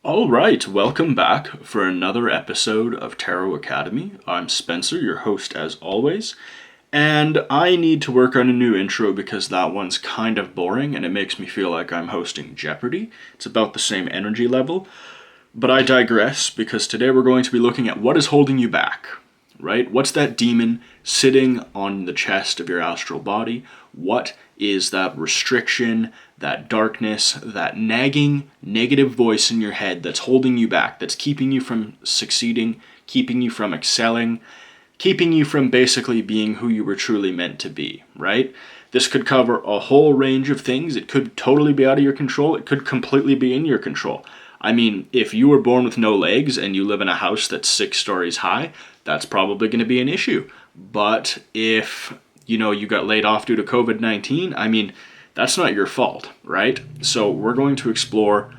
All right, welcome back for another episode of Tarot Academy. I'm Spencer, your host as always, and I need to work on a new intro because that one's kind of boring and it makes me feel like I'm hosting Jeopardy. It's about the same energy level, but I digress because today we're going to be looking at what is holding you back, right? What's that demon sitting on the chest of your astral body? What is that restriction, that darkness, that nagging negative voice in your head that's holding you back, that's keeping you from succeeding, keeping you from excelling, keeping you from basically being who you were truly meant to be, right? This could cover a whole range of things. It could totally be out of your control. It could completely be in your control. I mean, if you were born with no legs and you live in a house that's 6 stories high, that's probably going to be an issue. But if, you got laid off due to COVID-19, I mean, that's not your fault, right? So we're going to explore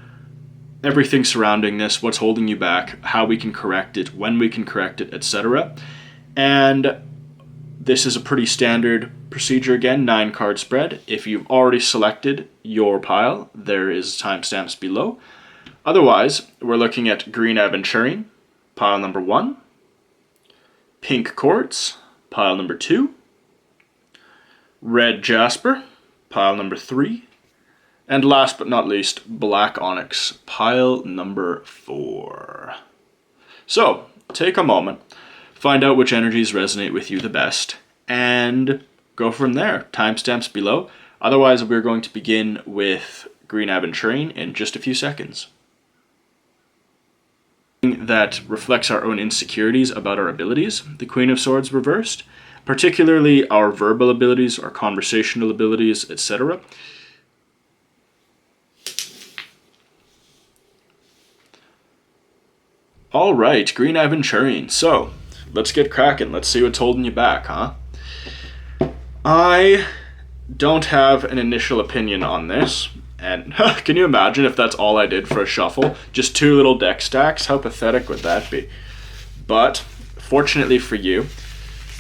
everything surrounding this, what's holding you back, how we can correct it, when we can correct it, etc. And this is a pretty standard procedure again, 9-card spread. If you've already selected your pile, there is timestamps below. Otherwise, we're looking at green aventurine, pile number 1, pink quartz, pile number 2, red jasper, pile number 3, and last but not least, black onyx, pile number 4. So, take a moment, find out which energies resonate with you the best, and go from there. Timestamps below. Otherwise, we're going to begin with green aventurine in just a few seconds. That reflects our own insecurities about our abilities, the Queen of Swords reversed, particularly our verbal abilities, our conversational abilities, etc. All right, green aventurine. So, let's get cracking. Let's see what's holding you back, huh? I don't have an initial opinion on this. And can you imagine if that's all I did for a shuffle? Just 2 little deck stacks? How pathetic would that be? But, fortunately for you,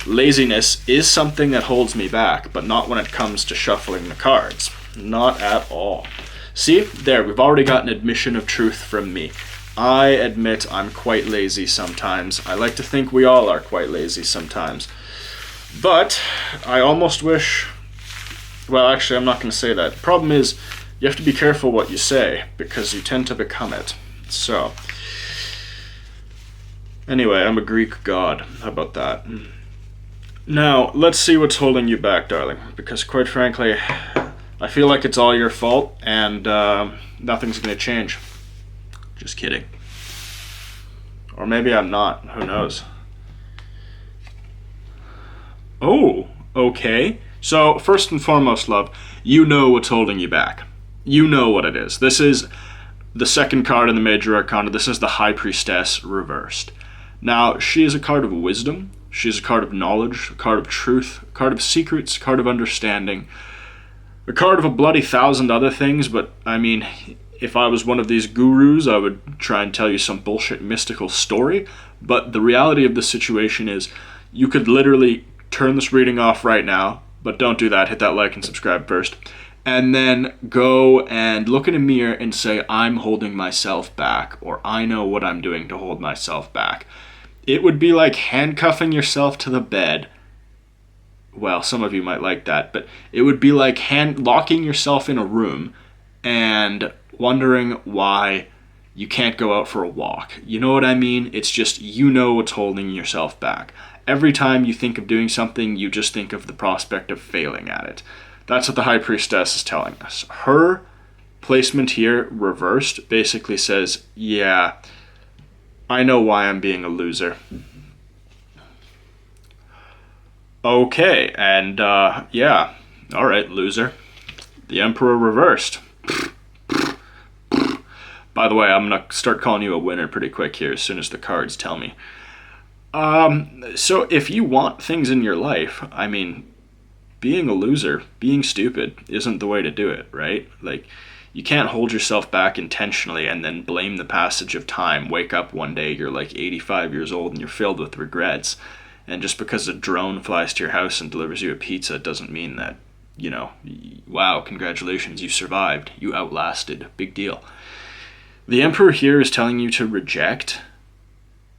laziness is something that holds me back, but not when it comes to shuffling the cards. Not at all. See? There, we've already got an admission of truth from me. I admit I'm quite lazy sometimes. I like to think we all are quite lazy sometimes. But, I almost wish... Well, actually, I'm not going to say that. The problem is, you have to be careful what you say, because you tend to become it. So, anyway, I'm a Greek god. How about that? Now, let's see what's holding you back, darling, because quite frankly, I feel like it's all your fault, and nothing's going to change. Just kidding. Or maybe I'm not. Who knows? Oh, okay. So, first and foremost, love, you know what's holding you back. You know what it is. This is the second card in the Major Arcana. This is the High Priestess reversed. Now, she is a card of wisdom. She's a card of knowledge, a card of truth, a card of secrets, a card of understanding, a card of a bloody 1,000 other things, but, I mean, if I was one of these gurus, I would try and tell you some bullshit mystical story, but the reality of the situation is you could literally turn this reading off right now, but don't do that. Hit that like and subscribe first. And then go and look in a mirror and say, I'm holding myself back, or I know what I'm doing to hold myself back. It would be like handcuffing yourself to the bed. Well, some of you might like that, but it would be like locking yourself in a room and wondering why you can't go out for a walk. You know what I mean? It's just, you know what's holding yourself back. Every time you think of doing something, you just think of the prospect of failing at it. That's what the High Priestess is telling us. Her placement here, reversed, basically says, yeah, I know why I'm being a loser. Okay, and yeah, alright, loser. The Emperor reversed. By the way, I'm going to start calling you a winner pretty quick here as soon as the cards tell me. So if you want things in your life, I mean, being a loser, being stupid isn't the way to do it, right? Like, you can't hold yourself back intentionally and then blame the passage of time. Wake up one day, you're like 85 years old and you're filled with regrets. And just because a drone flies to your house and delivers you a pizza doesn't mean that, wow, congratulations, you survived. You outlasted. Big deal. The Emperor here is telling you to reject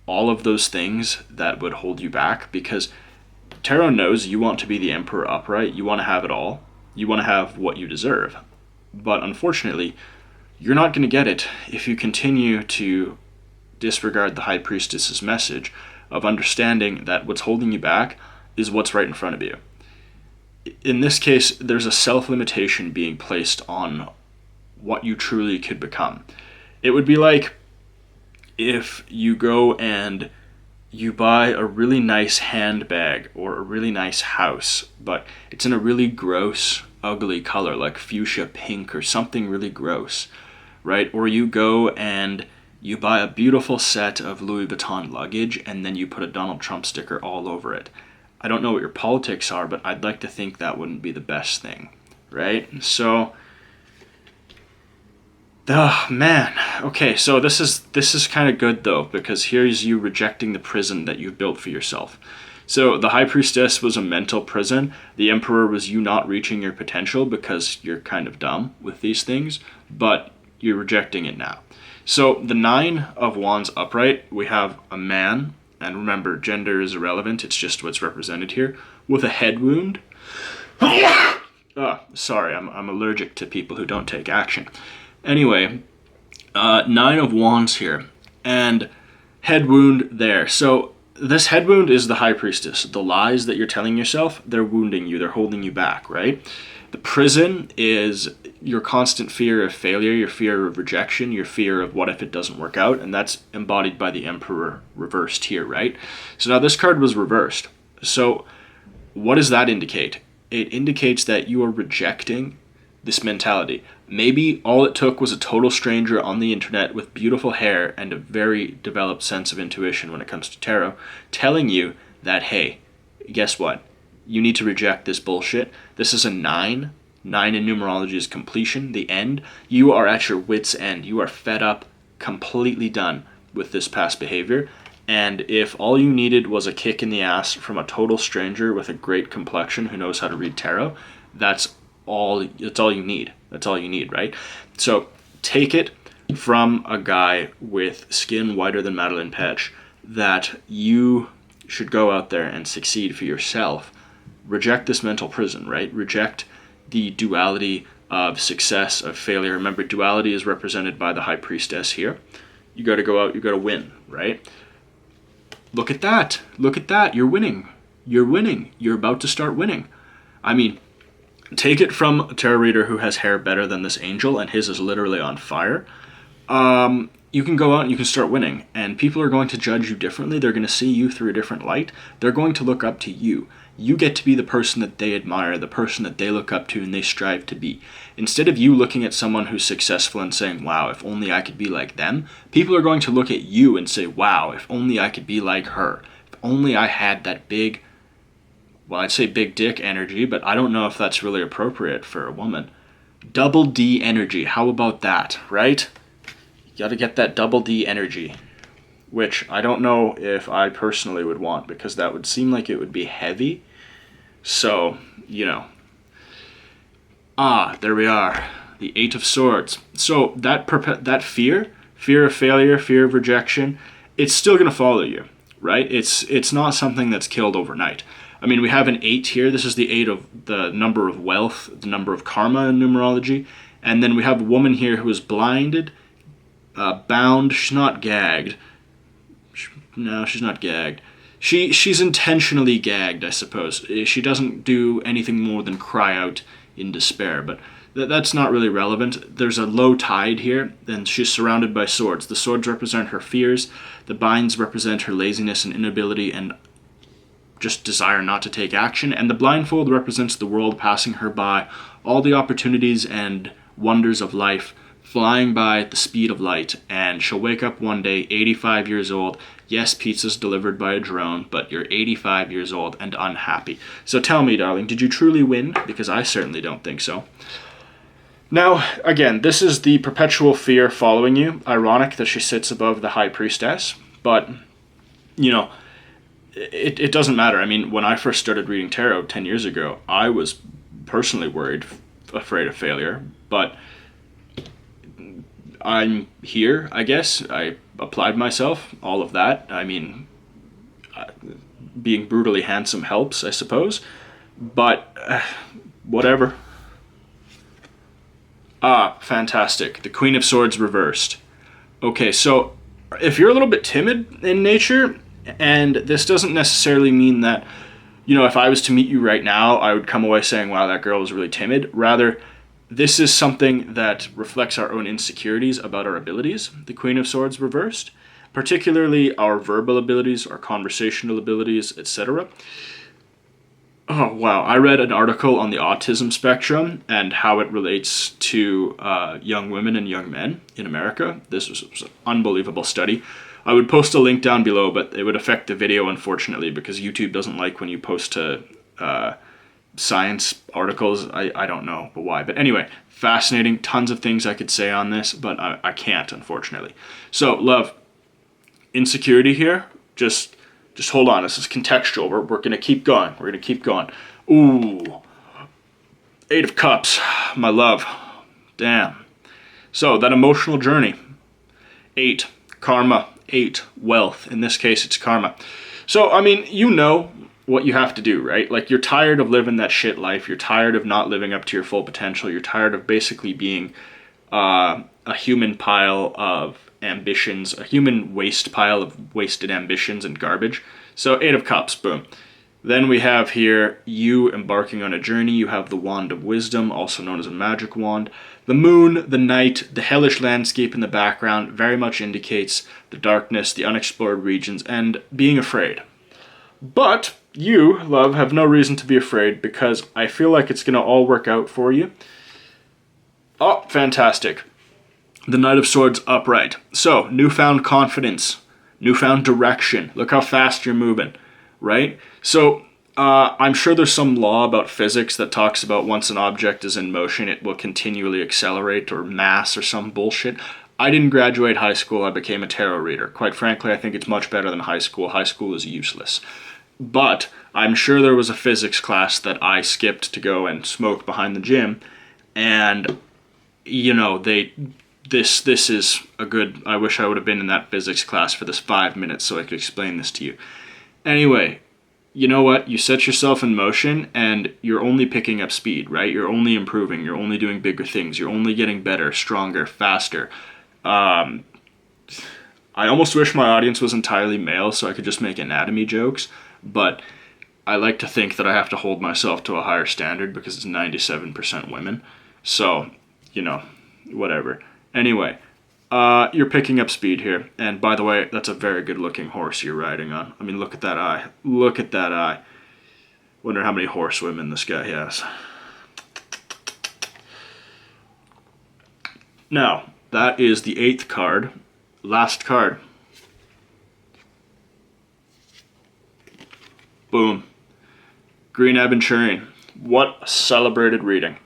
all of those things that would hold you back, because Tarot knows you want to be the Emperor upright. You want to have it all. You want to have what you deserve. But unfortunately, you're not going to get it if you continue to disregard the High Priestess's message of understanding that what's holding you back is what's right in front of you. In this case, there's a self-limitation being placed on what you truly could become. It would be like if you go and you buy a really nice handbag or a really nice house, but it's in a really gross, ugly color, like fuchsia pink or something really gross, right? Or you go and you buy a beautiful set of Louis Vuitton luggage and then you put a Donald Trump sticker all over it. I don't know what your politics are, but I'd like to think that wouldn't be the best thing, right? So, oh man. Okay, so this is kind of good though, because here's you rejecting the prison that you've built for yourself. So the High Priestess was a mental prison. The Emperor was you not reaching your potential because you're kind of dumb with these things, but you're rejecting it now. So the Nine of Wands upright, we have a man, and remember, gender is irrelevant, it's just what's represented here, with a head wound. Sorry, I'm allergic to people who don't take action. Anyway, Nine of Wands here, and head wound there. So this head wound is the High Priestess. The lies that you're telling yourself, they're wounding you, they're holding you back, right? The prison is your constant fear of failure, your fear of rejection, your fear of what if it doesn't work out, and that's embodied by the Emperor reversed here, right? So now this card was reversed. So what does that indicate? It indicates that you are rejecting this mentality. Maybe all it took was a total stranger on the internet with beautiful hair and a very developed sense of intuition when it comes to tarot, telling you that, hey, guess what? You need to reject this bullshit. This is a 9. 9 in numerology is completion, the end. You are at your wit's end. You are fed up, completely done with this past behavior. And if all you needed was a kick in the ass from a total stranger with a great complexion who knows how to read tarot, that's all you need. That's all you need, right? So take it from a guy with skin whiter than Madeline Petch that you should go out there and succeed for yourself. Reject this mental prison, right? Reject the duality of success, of failure. Remember, duality is represented by the High Priestess here. You got to go out, you got to win, right? Look at that. Look at that. You're winning. You're winning. You're about to start winning. I mean, take it from a tarot reader who has hair better than this angel, and his is literally on fire. You can go out and you can start winning, and people are going to judge you differently. They're going to see you through a different light. They're going to look up to you. You get to be the person that they admire, the person that they look up to and they strive to be. Instead of you looking at someone who's successful and saying, wow, if only I could be like them, people are going to look at you and say, wow, if only I could be like her. If only I had that big, well, I'd say big dick energy, but I don't know if that's really appropriate for a woman. Double D energy, how about that, right? You gotta get that double D energy, which I don't know if I personally would want, because that would seem like it would be heavy. So, you know. There we are. The Eight of Swords. So that fear of failure, fear of rejection, it's still going to follow you, right? It's not something that's killed overnight. I mean, we have an 8 here. This is the 8 of the number of wealth, the number of karma in numerology. And then we have a woman here who is blinded, bound. She's not gagged. No, she's not gagged. She's intentionally gagged, I suppose. She doesn't do anything more than cry out in despair, but that's not really relevant. There's a low tide here, and she's surrounded by swords. The swords represent her fears, the binds represent her laziness and inability and just desire not to take action, and the blindfold represents the world passing her by, all the opportunities and wonders of life flying by at the speed of light, and she'll wake up one day 85 years old. Yes, pizza's delivered by a drone, but you're 85 years old and unhappy. So tell me, darling, did you truly win? Because I certainly don't think so. Now, again, this is the perpetual fear following you. Ironic that she sits above the High Priestess, but, you know, it doesn't matter. I mean, when I first started reading tarot 10 years ago, I was personally worried, afraid of failure, but I'm here, I guess. I applied myself, all of that. I mean, being brutally handsome helps, I suppose. But whatever. Ah, fantastic. The Queen of Swords reversed. Okay, so if you're a little bit timid in nature, and this doesn't necessarily mean that, if I was to meet you right now, I would come away saying, wow, that girl was really timid. Rather, this is something that reflects our own insecurities about our abilities, the Queen of Swords reversed, particularly our verbal abilities, our conversational abilities, etc. Oh, wow. I read an article on the autism spectrum and how it relates to young women and young men in America. This was an unbelievable study. I would post a link down below, but it would affect the video, unfortunately, because YouTube doesn't like when you post to science articles. I don't know why. But anyway, fascinating. Tons of things I could say on this, but I can't, unfortunately. So, love, insecurity here, just hold on. This is contextual. We're going to keep going. We're going to keep going. Ooh. 8 of Cups. My love. Damn. So, that emotional journey. 8. Karma. 8. Wealth. In this case, it's karma. So, I mean, you know what you have to do, right? Like, you're tired of living that shit life. You're tired of not living up to your full potential. You're tired of basically being a human pile of ambitions, a human waste pile of wasted ambitions and garbage. So 8 of Cups, boom. Then we have here you embarking on a journey. You have the Wand of Wisdom, also known as a magic wand. The moon, the night, the hellish landscape in the background very much indicates the darkness, the unexplored regions, and being afraid. But you, love, have no reason to be afraid because I feel like it's going to all work out for you. Oh, fantastic. The Knight of Swords upright. So, newfound confidence, newfound direction. Look how fast you're moving, right? So, I'm sure there's some law about physics that talks about once an object is in motion, it will continually accelerate or mass or some bullshit. I didn't graduate high school. I became a tarot reader. Quite frankly, I think it's much better than high school. High school is useless. But I'm sure there was a physics class that I skipped to go and smoke behind the gym, and, This is a good... I wish I would have been in that physics class for this 5 minutes so I could explain this to you. Anyway, you know what? You set yourself in motion and you're only picking up speed, right? You're only improving. You're only doing bigger things. You're only getting better, stronger, faster. I almost wish my audience was entirely male so I could just make anatomy jokes, but I like to think that I have to hold myself to a higher standard because it's 97% women. So, whatever. Anyway, you're picking up speed here. And by the way, that's a very good looking horse you're riding on. I mean, look at that eye. Look at that eye. Wonder how many horsewomen this guy has. Now, that is the 8th card. Last card. Boom. Green Aventurine. What a celebrated reading.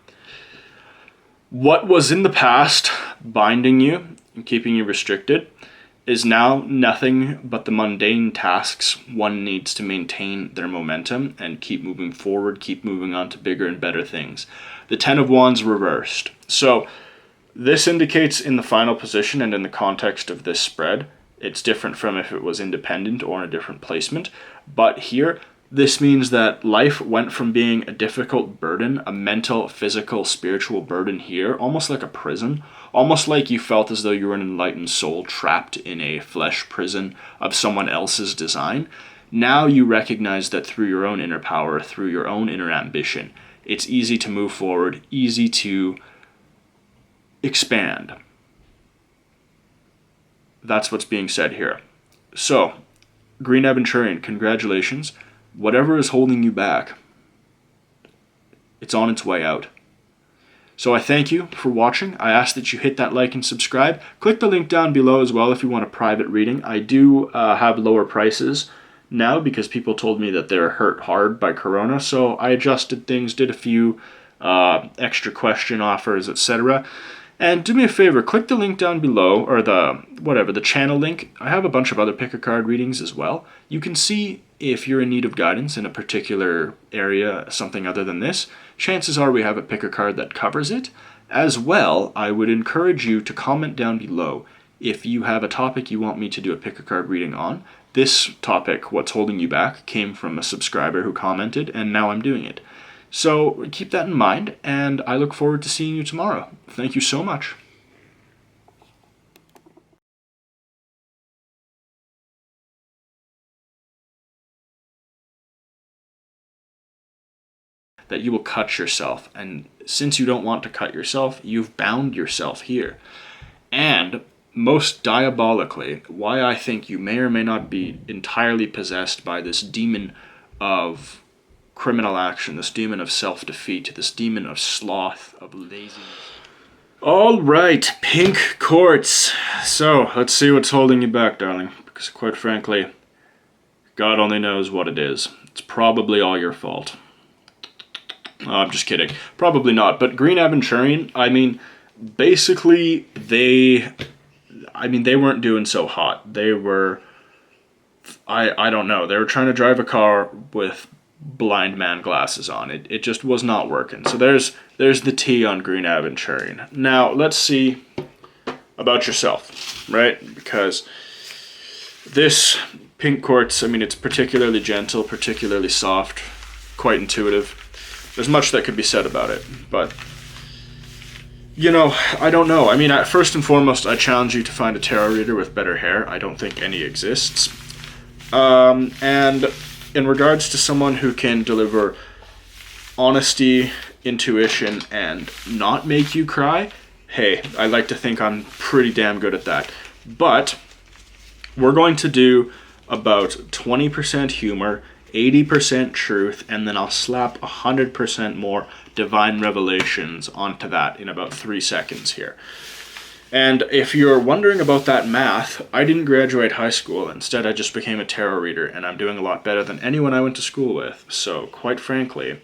What was in the past binding you and keeping you restricted is now nothing but the mundane tasks one needs to maintain their momentum and keep moving forward, keep moving on to bigger and better things. The 10 of Wands reversed. So this indicates in the final position and in the context of this spread, it's different from if it was independent or in a different placement. But here, this means that life went from being a difficult burden, a mental, physical, spiritual burden here, almost like a prison, almost like you felt as though you were an enlightened soul trapped in a flesh prison of someone else's design. Now you recognize that through your own inner power, through your own inner ambition, it's easy to move forward, easy to expand. That's what's being said here. So, Green Aventurine, congratulations. Whatever is holding you back, it's on its way out. So I thank you for watching. I ask that you hit that like and subscribe. Click the link down below as well if you want a private reading. I do have lower prices now because people told me that they're hurt hard by Corona. So I adjusted things, did a few extra question offers, etc. And do me a favor, click the link down below, or the channel link. I have a bunch of other pick-a-card readings as well. You can see if you're in need of guidance in a particular area, something other than this. Chances are we have a pick-a-card that covers it. As well, I would encourage you to comment down below if you have a topic you want me to do a pick a card reading on. This topic, What's Holding You Back, came from a subscriber who commented, and now I'm doing it. So keep that in mind, and I look forward to seeing you tomorrow. Thank you so much. That you will cut yourself, and since you don't want to cut yourself, you've bound yourself here. And most diabolically, why I think you may or may not be entirely possessed by this demon of criminal action, this demon of self-defeat, this demon of sloth, of laziness. All right, pink quartz. So let's see what's holding you back, darling, because quite frankly, God only knows what it is. It's probably all your fault. Oh, I'm just kidding. Probably not. But green aventurine, I mean, basically they weren't doing so hot. They were, I don't know, they were trying to drive a car with blind man glasses on. It just was not working. So there's the T on green aventurine. Now let's see about yourself, right? Because this pink quartz, I mean, it's particularly gentle, particularly soft, quite intuitive. There's much that could be said about it, but you know, I don't know. I mean, first and foremost, I challenge you to find a tarot reader with better hair. I don't think any exists. And in regards to someone who can deliver honesty, intuition, and not make you cry, hey, I like to think I'm pretty damn good at that. But we're going to do about 20% humor, 80% truth, and then I'll slap 100% more divine revelations onto that in about 3 seconds here. And if you're wondering about that math, I didn't graduate high school. Instead, I just became a tarot reader, and I'm doing a lot better than anyone I went to school with. So, quite frankly,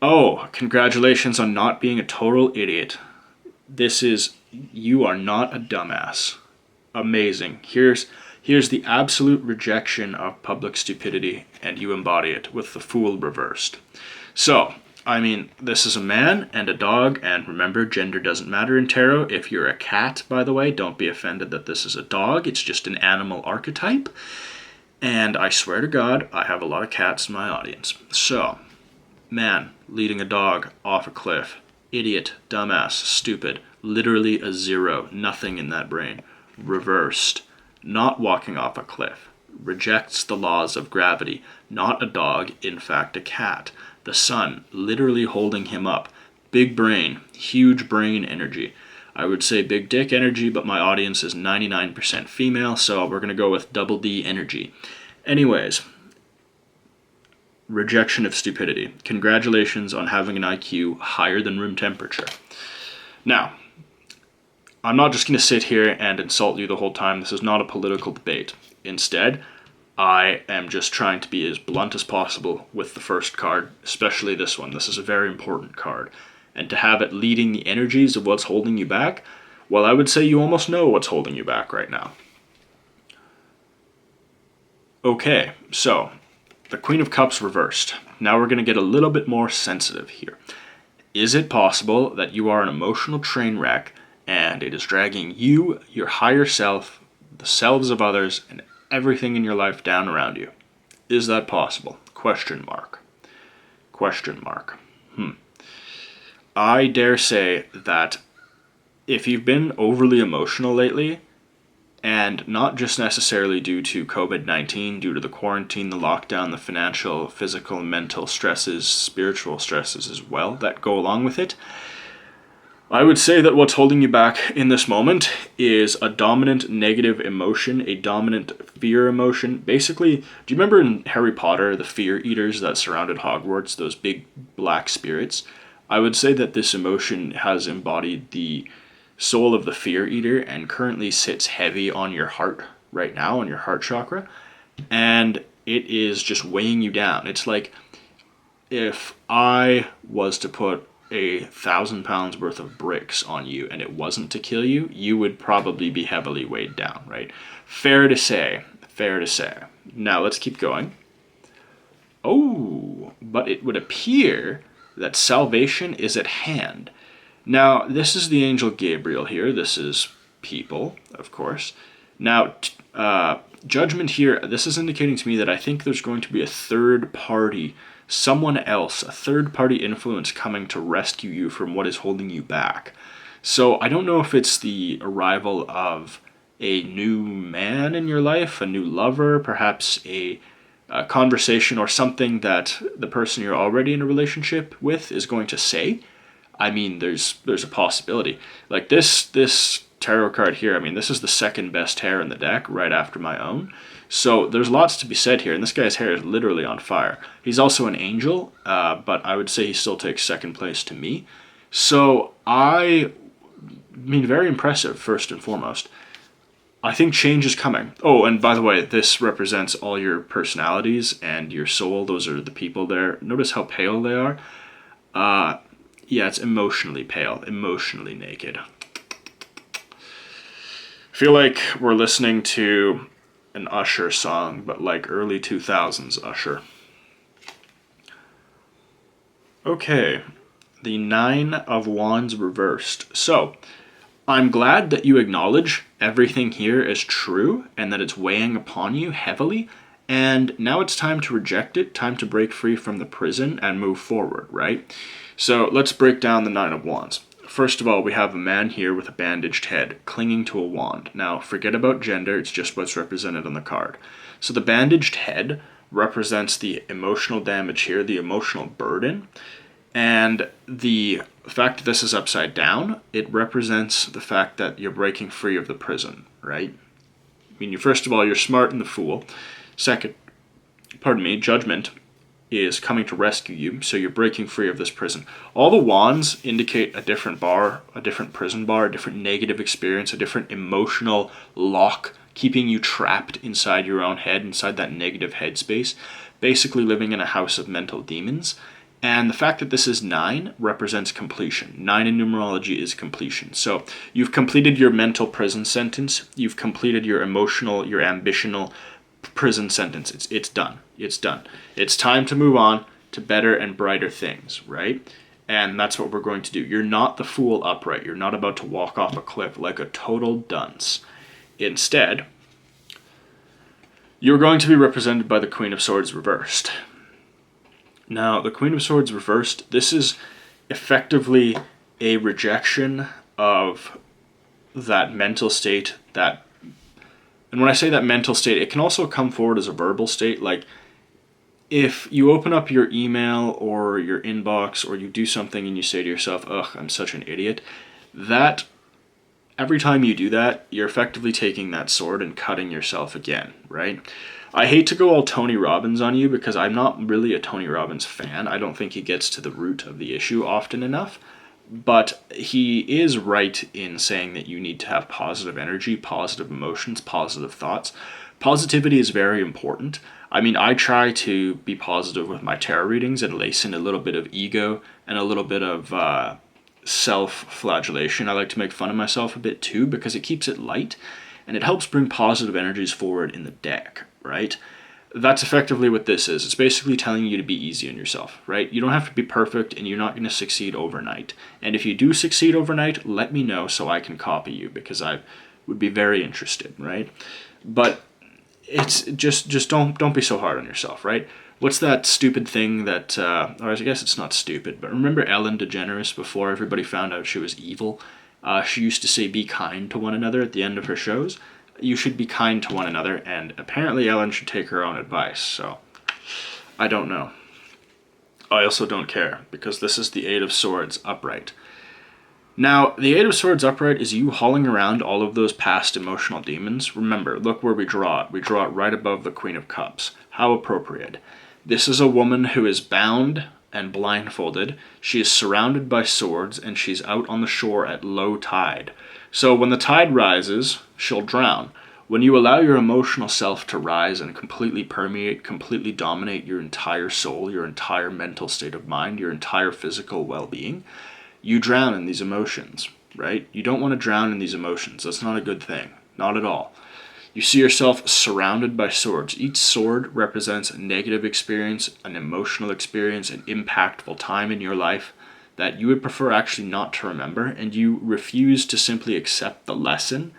oh, congratulations on not being a total idiot. You are not a dumbass. Amazing. Here's the absolute rejection of public stupidity, and you embody it with the fool reversed. So, I mean, this is a man and a dog, and remember, gender doesn't matter in tarot. If you're a cat, by the way, don't be offended that this is a dog. It's just an animal archetype. And I swear to God, I have a lot of cats in my audience. So, man leading a dog off a cliff. Idiot, dumbass, stupid. Literally a 0. Nothing in that brain. Reversed. Not walking off a cliff. Rejects the laws of gravity. Not a dog, in fact a cat. The sun literally holding him up. Big brain, huge brain energy. I would say big dick energy, but my audience is 99% female, so we're going to go with double D energy. Anyways, rejection of stupidity. Congratulations on having an IQ higher than room temperature. Now, I'm not just going to sit here and insult you the whole time. This is not a political debate. Instead, I am just trying to be as blunt as possible with the first card, especially this one. This is a very important card. And to have it leading the energies of what's holding you back, well, I would say you almost know what's holding you back right now. Okay, so the Queen of Cups reversed. Now we're going to get a little bit more sensitive here. Is it possible that you are an emotional train wreck and it is dragging you, your higher self, the selves of others, and everything in your life down around you? Is that possible? Question mark. Question mark. I dare say that if you've been overly emotional lately, and not just necessarily due to COVID-19, due to the quarantine, the lockdown, the financial, physical, mental stresses, spiritual stresses as well that go along with it, I would say that what's holding you back in this moment is a dominant negative emotion, a dominant fear emotion. Basically, do you remember in Harry Potter, the fear eaters that surrounded Hogwarts, those big black spirits? I would say that this emotion has embodied the soul of the fear eater and currently sits heavy on your heart right now, on your heart chakra, and it is just weighing you down. It's like if I was to put 1,000 pounds worth of bricks on you and it wasn't to kill you, you would probably be heavily weighed down, right? Fair to say. Fair to say. Now let's keep going. Oh, but it would appear that salvation is at hand. Now, this is the angel Gabriel here. This is people, of course. Now, judgment here, this is indicating to me that I think there's going to be a third party, someone else, a third party influence coming to rescue you from what is holding you back. So I don't know if it's the arrival of a new man in your life, a new lover, perhaps a conversation or something that the person you're already in a relationship with is going to say. I mean, there's a possibility. Like this tarot card here, I mean, this is the second best hair in the deck, right after my own. So there's lots to be said here, and this guy's hair is literally on fire. He's also an angel, but I would say he still takes second place to me. So I mean, very impressive, first and foremost. I think change is coming. Oh, and by the way, this represents all your personalities and your soul. Those are the people there. Notice how pale they are. Yeah, it's emotionally pale, emotionally naked. I feel like we're listening to an Usher song, but like early 2000s Usher. Okay, the Nine of Wands reversed. So, I'm glad that you acknowledge everything here is true and that it's weighing upon you heavily. And now it's time to reject it, time to break free from the prison and move forward, right? So let's break down the Nine of Wands. First of all, we have a man here with a bandaged head clinging to a wand. Now, forget about gender, it's just what's represented on the card. So the bandaged head represents the emotional damage here, the emotional burden. And the fact that this is upside down, it represents the fact that you're breaking free of the prison, right? I mean, first of all, you're smart and the fool. Second, judgment is coming to rescue you, so you're breaking free of this prison. All the wands indicate a different bar, a different prison bar, a different negative experience, a different emotional lock, keeping you trapped inside your own head, inside that negative headspace, basically living in a house of mental demons. And the fact that this is 9 represents completion. 9 in numerology is completion. So you've completed your mental prison sentence. You've completed your emotional, your ambitional prison sentence. It's done. It's done. It's time to move on to better and brighter things, right? And that's what we're going to do. You're not the fool upright. You're not about to walk off a cliff like a total dunce. Instead, you're going to be represented by the Queen of Swords reversed. Now, the Queen of Swords reversed, this is effectively a rejection of that mental state, and when I say that mental state, it can also come forward as a verbal state. Like, if you open up your email or your inbox or you do something and you say to yourself, ugh, I'm such an idiot, that every time you do that, you're effectively taking that sword and cutting yourself again, right? I hate to go all Tony Robbins on you because I'm not really a Tony Robbins fan. I don't think he gets to the root of the issue often enough. But he is right in saying that you need to have positive energy, positive emotions, positive thoughts. Positivity is very important. I mean, I try to be positive with my tarot readings and lace in a little bit of ego and a little bit of self-flagellation. I like to make fun of myself a bit too because it keeps it light and it helps bring positive energies forward in the deck, right? That's effectively what this is. It's basically telling you to be easy on yourself, right? You don't have to be perfect and you're not going to succeed overnight. And if you do succeed overnight, let me know so I can copy you because I would be very interested, right? But it's just don't be so hard on yourself, right? What's that stupid thing that, or I guess it's not stupid, but remember Ellen DeGeneres before everybody found out she was evil? She used to say, be kind to one another at the end of her shows. You should be kind to one another, and apparently Ellen should take her own advice, so I don't know. I also don't care, because this is the Eight of Swords upright. Now, the Eight of Swords upright is you hauling around all of those past emotional demons. Remember, look where we draw it. We draw it right above the Queen of Cups. How appropriate. This is a woman who is bound and blindfolded. She is surrounded by swords, and she's out on the shore at low tide. So when the tide rises, she'll drown. When you allow your emotional self to rise and completely permeate, completely dominate your entire soul, your entire mental state of mind, your entire physical well-being, you drown in these emotions, right? You don't want to drown in these emotions. That's not a good thing. Not at all. You see yourself surrounded by swords. Each sword represents a negative experience, an emotional experience, an impactful time in your life that you would prefer actually not to remember, and you refuse to simply accept the lesson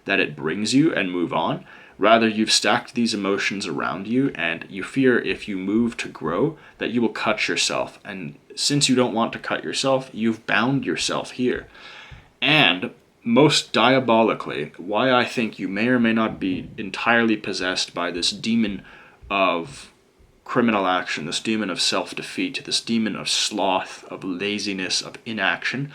that it brings you and move on. Rather, you've stacked these emotions around you, and you fear if you move to grow that you will cut yourself. And since you don't want to cut yourself, you've bound yourself here. And most diabolically, why I think you may or may not be entirely possessed by this demon of criminal action, this demon of self-defeat, this demon of sloth, of laziness, of inaction,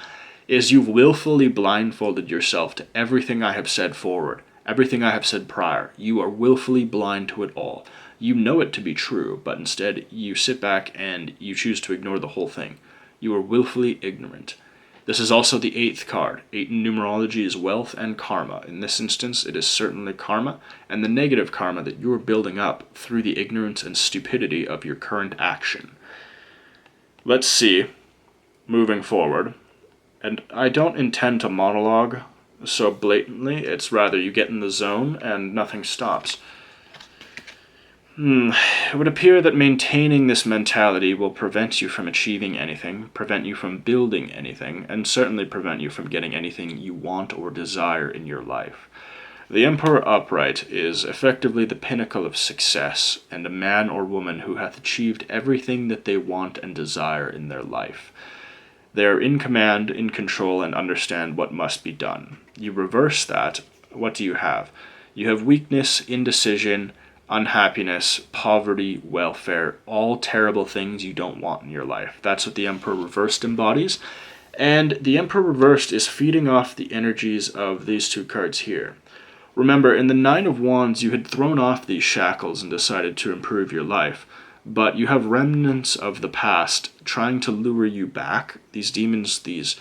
is you've willfully blindfolded yourself to everything I have said forward, everything I have said prior. You are willfully blind to it all. You know it to be true, but instead you sit back and you choose to ignore the whole thing. You are willfully ignorant. This is also the 8th card. 8 in numerology is wealth and karma. In this instance, it is certainly karma, and the negative karma that you are building up through the ignorance and stupidity of your current action. Let's see, moving forward, and I don't intend to monologue so blatantly, it's rather you get in the zone and nothing stops. It would appear that maintaining this mentality will prevent you from achieving anything, prevent you from building anything, and certainly prevent you from getting anything you want or desire in your life. The Emperor upright is effectively the pinnacle of success, and a man or woman who hath achieved everything that they want and desire in their life. They are in command, in control, and understand what must be done. You reverse that, what do you have? You have weakness, indecision, unhappiness, poverty, welfare, all terrible things you don't want in your life. That's what the Emperor Reversed embodies. And the Emperor Reversed is feeding off the energies of these 2 cards here. Remember, in the 9 of Wands, you had thrown off these shackles and decided to improve your life. But you have remnants of the past trying to lure you back. These demons, these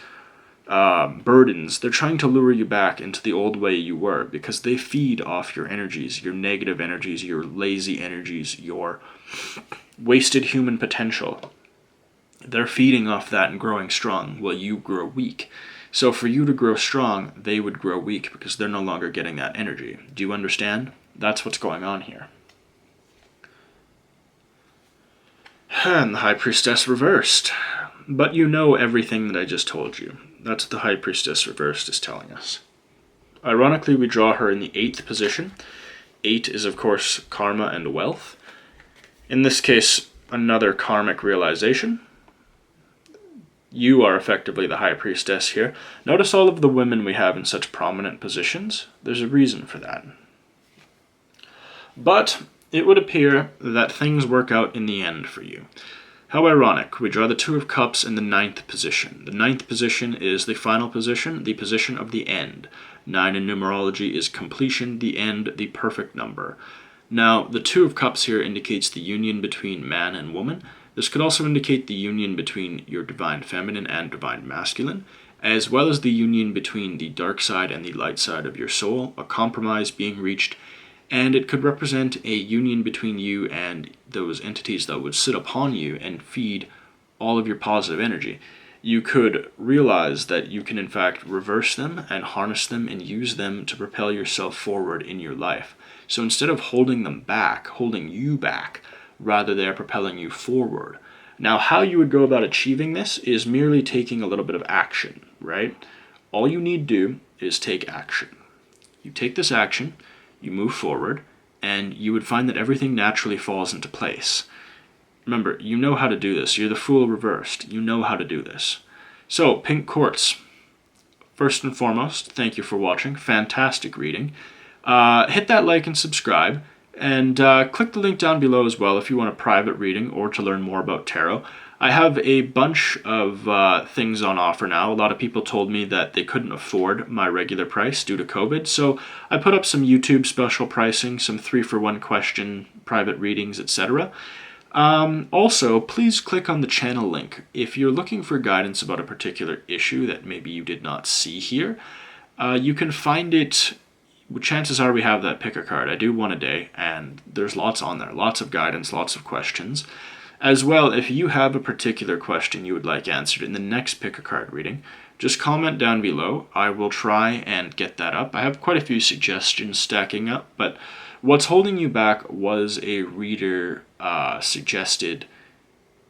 burdens, they're trying to lure you back into the old way you were because they feed off your energies, your negative energies, your lazy energies, your wasted human potential. They're feeding off that and growing strong while you grow weak. So for you to grow strong, they would grow weak because they're no longer getting that energy. Do you understand? That's what's going on here. And the High Priestess reversed. But you know everything that I just told you. That's what the High Priestess reversed is telling us. Ironically, we draw her in the 8th position. 8 is, of course, karma and wealth. In this case, another karmic realization. You are effectively the High Priestess here. Notice all of the women we have in such prominent positions. There's a reason for that. But it would appear that things work out in the end for you. How ironic. We draw the 2 of Cups in the 9th position. The 9th position is the final position, the position of the end. 9 in numerology is completion, the end, the perfect number. Now, the 2 of Cups here indicates the union between man and woman. This could also indicate the union between your divine feminine and divine masculine, as well as the union between the dark side and the light side of your soul, a compromise being reached, and it could represent a union between you and those entities that would sit upon you and feed all of your positive energy. You could realize that you can in fact reverse them and harness them and use them to propel yourself forward in your life. So instead of holding them back, holding you back, rather they are propelling you forward. Now, how you would go about achieving this is merely taking a little bit of action, right? All you need to do is take action. You take this action, you move forward, and you would find that everything naturally falls into place. Remember, you know how to do this. You're the Fool reversed. You know how to do this. So, Pink Quartz. First and foremost, thank you for watching. Fantastic reading. Hit that like and subscribe. And click the link down below as well if you want a private reading or to learn more about tarot. I have a bunch of things on offer now. A lot of people told me that they couldn't afford my regular price due to COVID, so I put up some YouTube special pricing, some 3-for-1 question, private readings, etc. Also, please click on the channel link. If you're looking for guidance about a particular issue that maybe you did not see here, you can find it. Chances are we have that pick a card. I do one a day, and there's lots on there. Lots of guidance, lots of questions. As well, if you have a particular question you would like answered in the next pick a card reading, just comment down below. I will try and get that up. I have quite a few suggestions stacking up, but what's holding you back was a reader suggested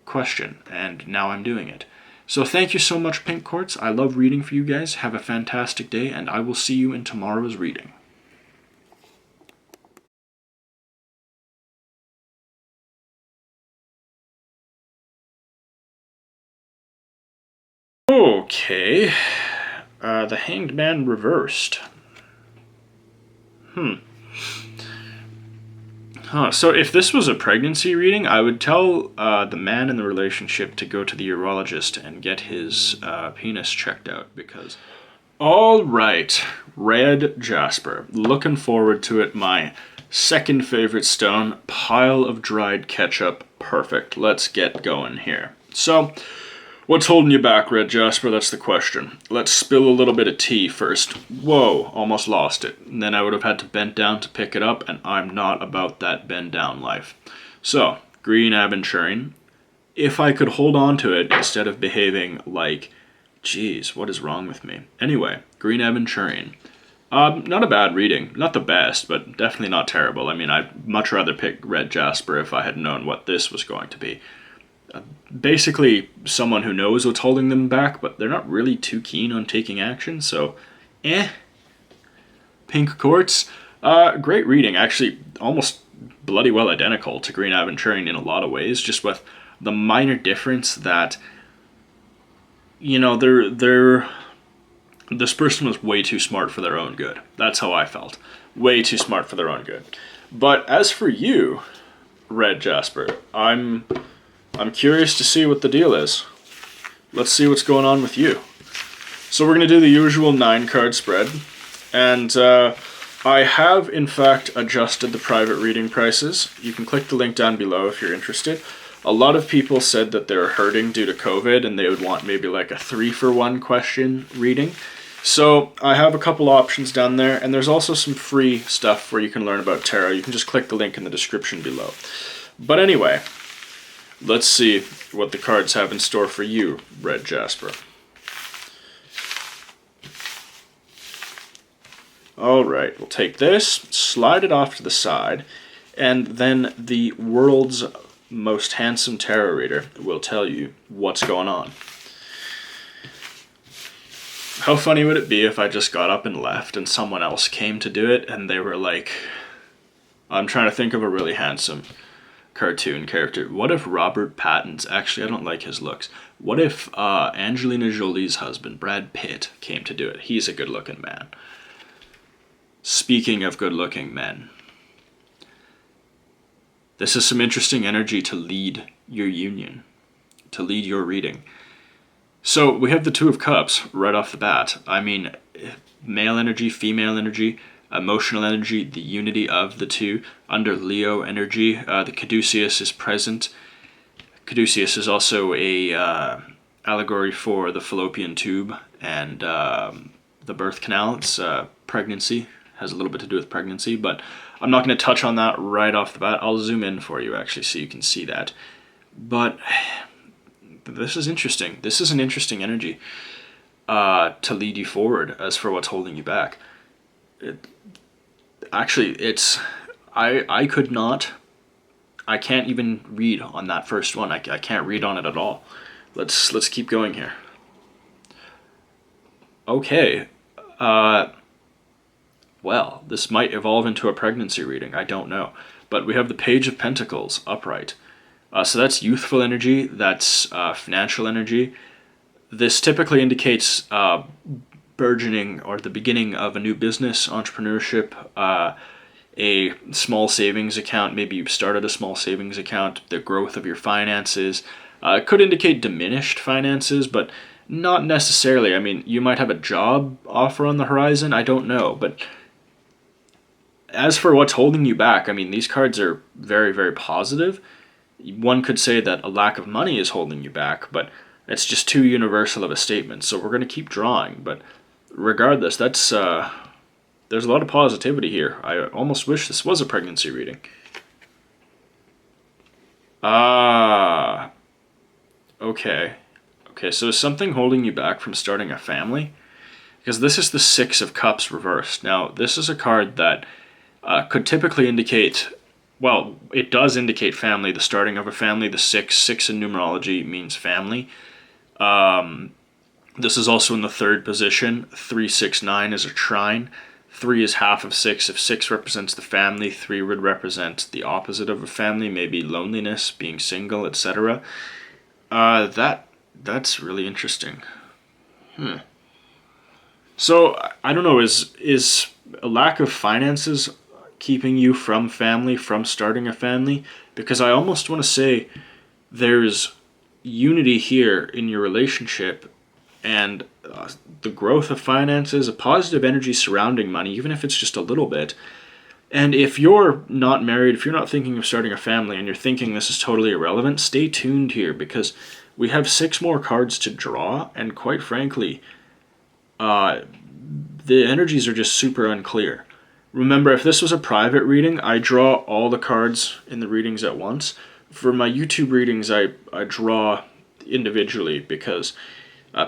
question, and now I'm doing it. So thank you so much, Pink Quartz. I love reading for you guys. Have a fantastic day, and I will see you in tomorrow's reading. Okay. The Hanged Man reversed. So if this was a pregnancy reading, I would tell the man in the relationship to go to the urologist and get his penis checked out, because... All right, red jasper. Looking forward to it. My second favorite stone. Pile of dried ketchup. Perfect. Let's get going here. So, what's holding you back, red jasper? That's the question. Let's spill a little bit of tea first. Whoa, almost lost it. And then I would have had to bend down to pick it up, and I'm not about that bend down life. So, green aventurine. If I could hold on to it instead of behaving like... Jeez, what is wrong with me? Anyway, green aventurine. Not a bad reading. Not the best, but definitely not terrible. I mean, I'd much rather pick red jasper if I had known what this was going to be. Basically, someone who knows what's holding them back, but they're not really too keen on taking action, so... Pink Quartz. Great reading. Actually, almost bloody well identical to green aventurine in a lot of ways, just with the minor difference that... You know, this person was way too smart for their own good. That's how I felt. Way too smart for their own good. But as for you, red jasper, I'm curious to see what the deal is. Let's see what's going on with you. So we're going to do the usual 9-card spread. And I have, in fact, adjusted the private reading prices. You can click the link down below if you're interested. A lot of people said that they're hurting due to COVID and they would want maybe like a 3-for-1 question reading. So I have a couple options down there, and there's also some free stuff where you can learn about tarot. You can just click the link in the description below. But anyway, let's see what the cards have in store for you, red jasper. Alright, we'll take this, slide it off to the side, and then the world's most handsome tarot reader will tell you what's going on. How funny would it be if I just got up and left and someone else came to do it and they were like, I'm trying to think of a really handsome cartoon character. What if Robert Pattinson, actually I don't like his looks, what if Angelina Jolie's husband, Brad Pitt, came to do it? He's a good looking man. Speaking of good looking men, this is some interesting energy to lead your union, to lead your reading. So we have the Two of Cups right off the bat. I mean, male energy, female energy, emotional energy, the unity of the two. Under Leo energy, the caduceus is present. Caduceus is also a allegory for the fallopian tube and the birth canal. It's pregnancy, has a little bit to do with pregnancy, but I'm not going to touch on that right off the bat. I'll zoom in for you, actually, so you can see that. But this is interesting. This is an interesting energy to lead you forward as for what's holding you back. I could not... I can't even read on that first one. I can't read on it at all. Let's keep going here. Okay. Well, this might evolve into a pregnancy reading. I don't know. But we have the Page of Pentacles upright. So that's youthful energy. That's financial energy. This typically indicates burgeoning or the beginning of a new business, entrepreneurship, a small savings account. Maybe you've started a small savings account, the growth of your finances. It could indicate diminished finances, but not necessarily. I mean, you might have a job offer on the horizon. I don't know. But as for what's holding you back, I mean, these cards are very, very positive. One could say that a lack of money is holding you back, but it's just too universal of a statement. So we're going to keep drawing. But regardless, that's there's a lot of positivity here. I almost wish this was a pregnancy reading. Okay. Okay, so is something holding you back from starting a family? Because this is the Six of Cups reversed. Now, this is a card that could typically indicate, well, it does indicate family, the starting of a family. The six in numerology means family. This is also in the third position. 3, 6, 9 is a trine. 3 is half of 6. If 6 represents the family, 3 would represent the opposite of a family, maybe loneliness, being single, etc. That's really interesting. So I don't know. Is a lack of finances keeping you from family, from starting a family? Because I almost want to say there's unity here in your relationship, and the growth of finances, a positive energy surrounding money, even if it's just a little bit. And if you're not married, if you're not thinking of starting a family and you're thinking this is totally irrelevant, stay tuned here, because we have 6 more cards to draw, and quite frankly, the energies are just super unclear. Remember, if this was a private reading, I draw all the cards in the readings at once. For my YouTube readings, I draw individually, because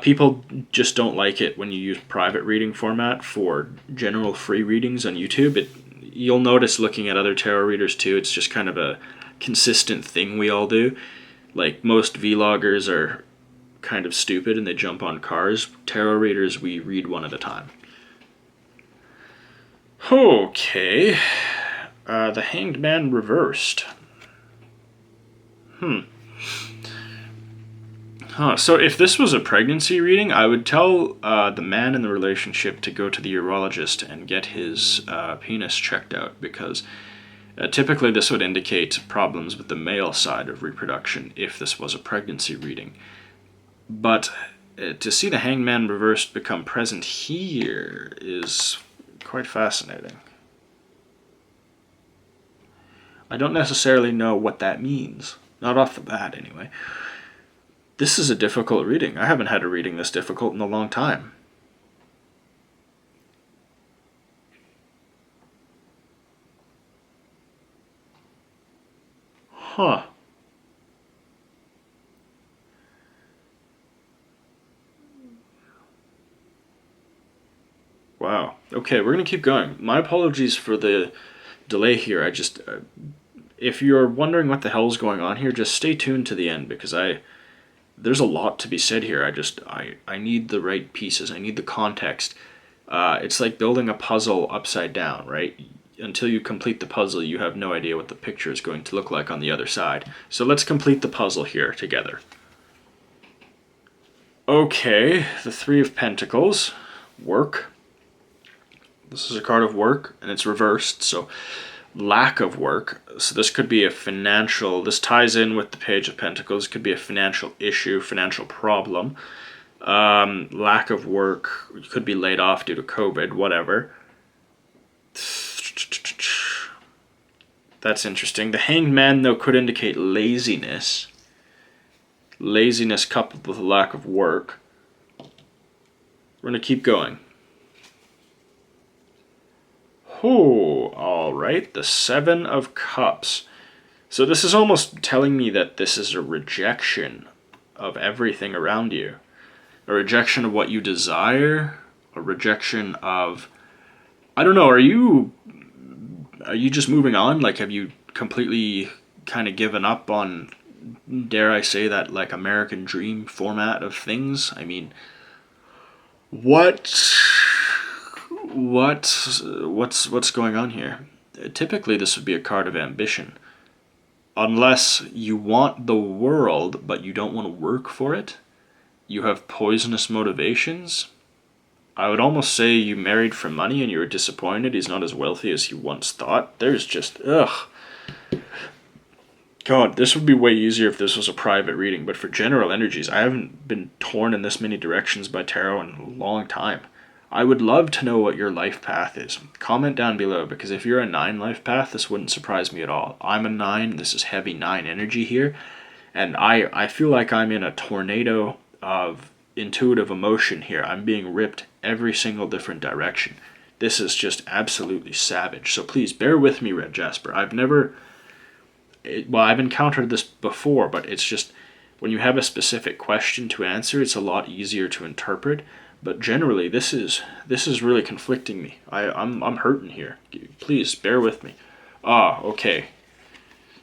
people just don't like it when you use private reading format for general free readings on YouTube. You'll notice looking at other tarot readers too, it's just kind of a consistent thing we all do. Like, most vloggers are kind of stupid and they jump on cars. Tarot readers, we read one at a time. Okay. The Hanged Man reversed. So if this was a pregnancy reading, I would tell the man in the relationship to go to the urologist and get his penis checked out, because typically this would indicate problems with the male side of reproduction if this was a pregnancy reading. But to see the Hanged Man reversed become present here is quite fascinating. I don't necessarily know what that means. Not off the bat, anyway. This is a difficult reading. I haven't had a reading this difficult in a long time. Huh. Wow. Okay, we're going to keep going. My apologies for the delay here. I just... if you're wondering what the hell's going on here, just stay tuned to the end, because there's a lot to be said here. I need the right pieces. I need the context. It's like building a puzzle upside down, right? Until you complete the puzzle, you have no idea what the picture is going to look like on the other side. So let's complete the puzzle here together. Okay, the Three of Pentacles. Work. This is a card of work, and it's reversed, so lack of work. So this could be a financial, this ties in with the Page of Pentacles, could be a financial issue, financial problem. Lack of work, you could be laid off due to COVID, whatever. That's interesting. The Hanged Man, though, could indicate laziness. Laziness coupled with a lack of work. We're going to keep going. Oh, alright, the Seven of Cups. So this is almost telling me that this is a rejection of everything around you. A rejection of what you desire. A rejection of... I don't know, are you just moving on? Like, have you completely kind of given up on, dare I say that, like, American dream format of things? I mean, what's going on here? Typically this would be a card of ambition. Unless you want the world but you don't want to work for it, you have poisonous motivations. I would almost say you married for money and you were disappointed he's not as wealthy as you once thought. There's just, ugh. God, this would be way easier if this was a private reading, but for general energies, I haven't been torn in this many directions by tarot in a long time. I would love to know what your life path is. Comment down below, because if you're a 9 life path, this wouldn't surprise me at all. I'm a 9, this is heavy 9 energy here, and I feel like I'm in a tornado of intuitive emotion here. I'm being ripped every single different direction. This is just absolutely savage. So please bear with me, Red Jasper. I've encountered this before, but it's just when you have a specific question to answer, it's a lot easier to interpret. But generally, this is really conflicting me. I'm hurting here. Please bear with me. Okay.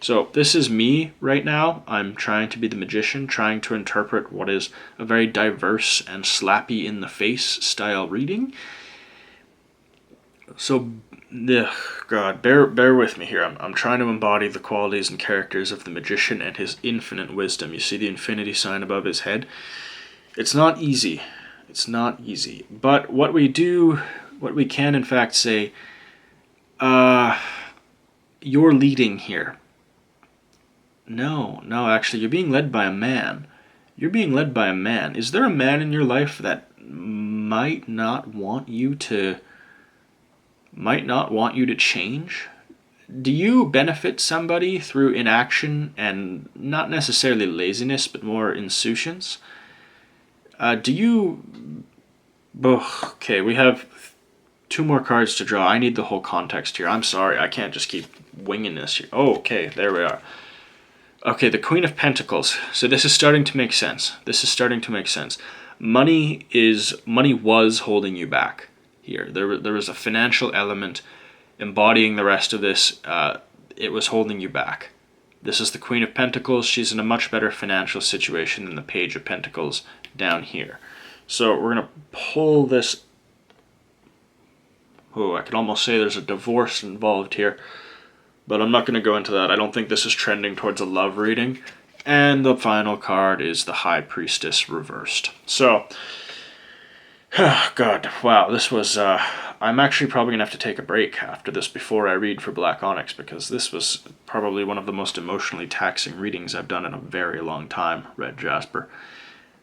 So this is me right now. I'm trying to be the magician, trying to interpret what is a very diverse and slappy in the face style reading. So, God, bear with me here. I'm trying to embody the qualities and characters of the magician and his infinite wisdom. You see the infinity sign above his head? It's not easy. It's not easy. But what we can in fact say, you're leading here. No, actually, you're being led by a man. You're being led by a man. Is there a man in your life that might not want you to change? Do you benefit somebody through inaction and not necessarily laziness, but more insouciance? Okay, we have 2 more cards to draw. I need the whole context here. I'm sorry, I can't just keep winging this here. Oh, okay, there we are. Okay, the Queen of Pentacles. So this is starting to make sense. Money was holding you back here. There was a financial element embodying the rest of this. It was holding you back. This is the Queen of Pentacles. She's in a much better financial situation than the Page of Pentacles down here. So we're going to pull this. Oh, I could almost say there's a divorce involved here. But I'm not going to go into that. I don't think this is trending towards a love reading. And the final card is the High Priestess reversed. So, God, wow, this was... I'm actually probably going to have to take a break after this before I read for Black Onyx, because this was probably one of the most emotionally taxing readings I've done in a very long time, Red Jasper.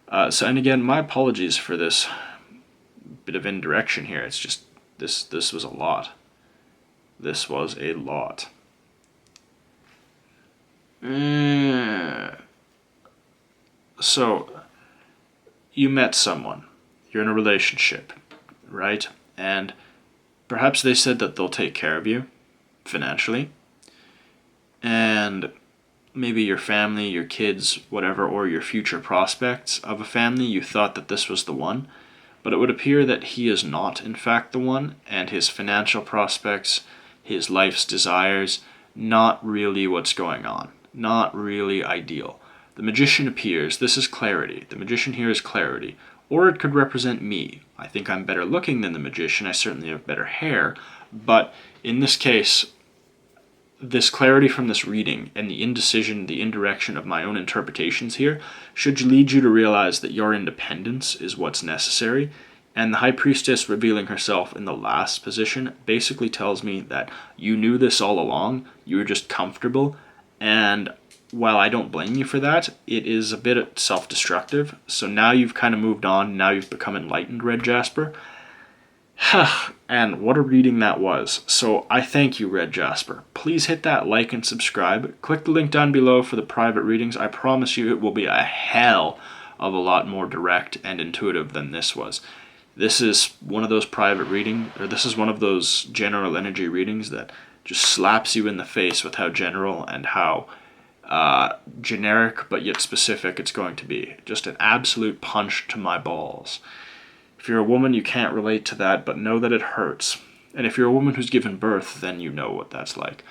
And again, my apologies for this bit of indirection here. It's just, this was a lot. This was a lot. So, you met someone. You're in a relationship, right? And perhaps they said that they'll take care of you financially. And maybe your family, your kids, whatever, or your future prospects of a family, you thought that this was the one. But it would appear that he is not, in fact, the one, and his financial prospects, his life's desires, not really what's going on. Not really ideal. The Magician appears. This is clarity. The Magician here is clarity. Or it could represent me. I think I'm better looking than the Magician. I certainly have better hair. But in this case, this clarity from this reading and the indecision, the indirection of my own interpretations here should lead you to realize that your independence is what's necessary. And the High Priestess revealing herself in the last position basically tells me that you knew this all along. You were just comfortable. And while I don't blame you for that, it is a bit self-destructive. So now you've kind of moved on. Now you've become enlightened, Red Jasper. And what a reading that was. So I thank you, Red Jasper. Please hit that like and subscribe. Click the link down below for the private readings. I promise you it will be a hell of a lot more direct and intuitive than this was. This is one of those this is one of those general energy readings that just slaps you in the face with how general and how generic but yet specific it's going to be. Just an absolute punch to my balls. If you're a woman, you can't relate to that, but know that it hurts. And if you're a woman who's given birth, then you know what that's like.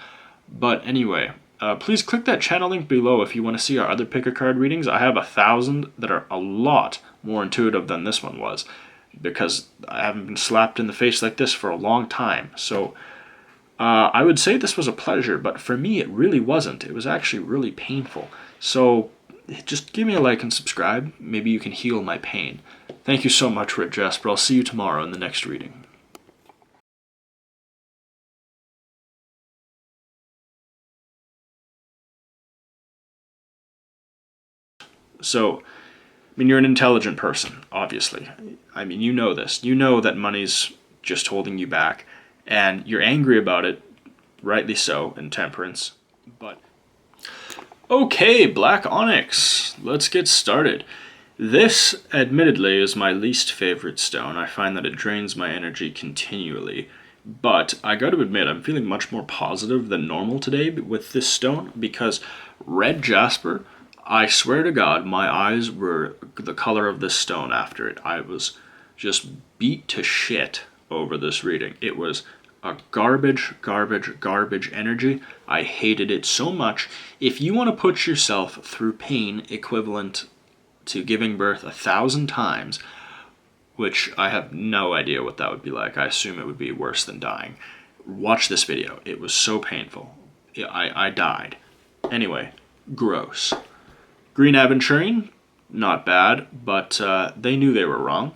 But anyway, please click that channel link below if you want to see our other pick-a-card readings. I have 1,000 that are a lot more intuitive than this one was, because I haven't been slapped in the face like this for a long time. So I would say this was a pleasure, but for me it really wasn't. It was actually really painful. So just give me a like and subscribe. Maybe you can heal my pain. Thank you so much, Red Jasper. I'll see you tomorrow in the next reading. So, you're an intelligent person, obviously. You know this. You know that money's just holding you back, and you're angry about it, rightly so, in Temperance. But okay, Black Onyx. Let's get started. This, admittedly, is my least favorite stone. I find that it drains my energy continually. But I got to admit, I'm feeling much more positive than normal today with this stone, because Red Jasper, I swear to God, my eyes were the color of this stone after it. I was just beat to shit over this reading. It was a garbage energy. I hated it so much. If you want to put yourself through pain equivalent to giving birth 1,000 times, which I have no idea what that would be like. I assume it would be worse than dying. Watch this video. It was so painful. I died. Anyway, gross. Green Aventurine, not bad, but they knew they were wrong.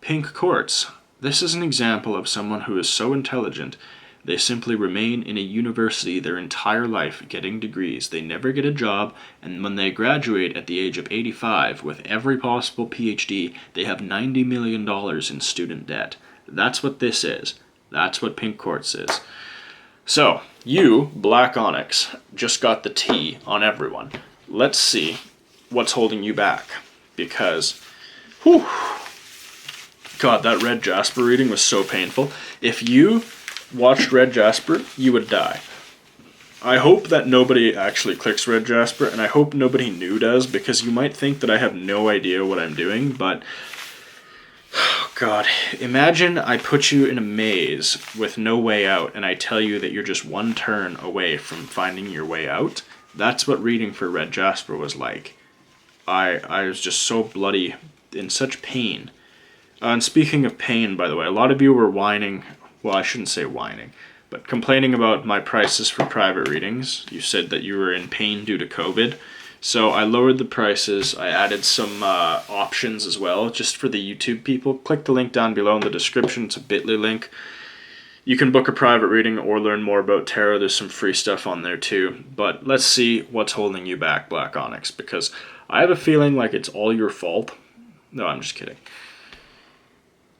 Pink Quartz. This is an example of someone who is so intelligent, they simply remain in a university their entire life getting degrees. They never get a job, and when they graduate at the age of 85 with every possible PhD, they have $90 million in student debt. That's what this is. That's what Pink Quartz is. So, you, Black Onyx, just got the T on everyone. Let's see what's holding you back. Because, whew, God, that Red Jasper reading was so painful. If you watched Red Jasper, you would die. I hope that nobody actually clicks Red Jasper, and I hope nobody new does, because you might think that I have no idea what I'm doing, but oh God, imagine I put you in a maze with no way out, and I tell you that you're just one turn away from finding your way out. That's what reading for Red Jasper was like. I was just so bloody, in such pain. And speaking of pain, by the way, a lot of you were whining. Well, I shouldn't say whining, but complaining about my prices for private readings. You said that you were in pain due to COVID. So I lowered the prices. I added some options as well, just for the YouTube people. Click the link down below in the description. It's a bit.ly link. You can book a private reading or learn more about tarot. There's some free stuff on there too. But let's see what's holding you back, Black Onyx, because I have a feeling like it's all your fault. No, I'm just kidding.